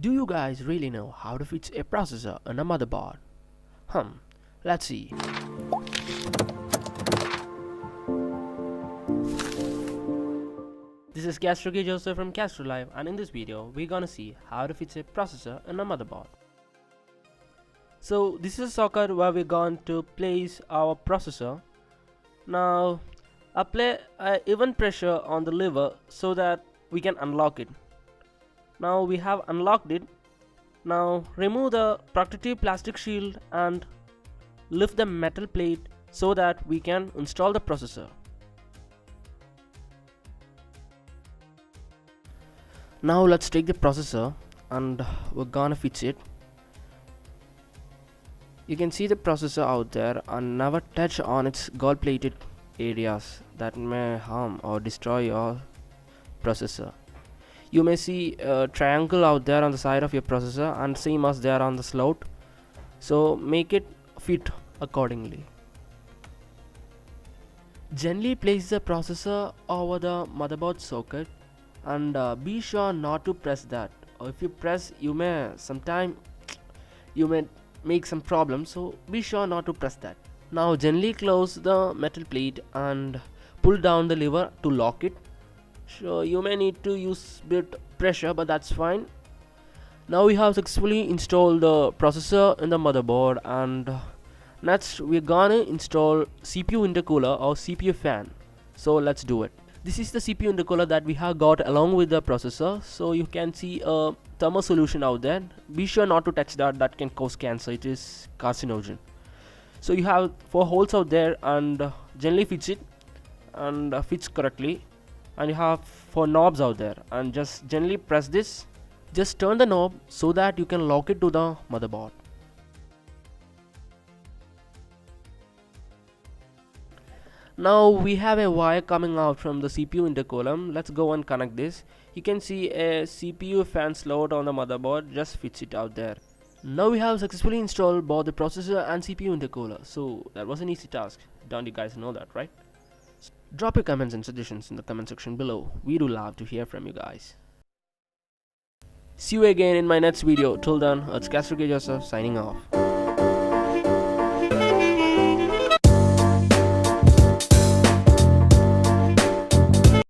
Do you guys really know how to fix a processor on a motherboard? Let's see. This is Castro K. Joseph from Castro Live, and in this video we're gonna see how to fix a processor on a motherboard. So this is a socket where we're going to place our processor. Now apply even pressure on the lever so that we can unlock it. Now we have unlocked it. Now remove the protective plastic shield and lift the metal plate so that we can install the processor. Now let's take the processor and we're gonna fix it. You can see the processor out there, and never touch on its gold plated areas that may harm or destroy your processor. You may see a triangle out there on the side of your processor, and same as there on the slot, so make it fit accordingly. Gently place the processor over the motherboard socket, and be sure not to press that, or if you press you may make some problems, so be sure not to press that. Now gently close the metal plate and pull down the lever to lock it. So you may need to use bit pressure, but that's fine. Now we have successfully installed the processor in the motherboard, and next we're gonna install CPU intercooler or CPU fan. So let's do it. This is the CPU intercooler that we have got along with the processor. So you can see a thermal solution out there. Be sure not to touch that can cause cancer. It is carcinogen. So you have 4 holes out there, and gently fix it and fits correctly. And you have 4 knobs out there, and just gently press this. Just turn the knob so that you can lock it to the motherboard. Now we have a wire coming out from the CPU intercooler. Let's go and connect this. You can see a CPU fan slot on the motherboard. Just fits it out there. Now we have successfully installed both the processor and CPU intercooler. So that was an easy task. Don't you guys know that, right? Drop your comments and suggestions in the comment section below. We do love to hear from you guys. See you again in my next video. Till then, it's Castro K. Joseph signing off.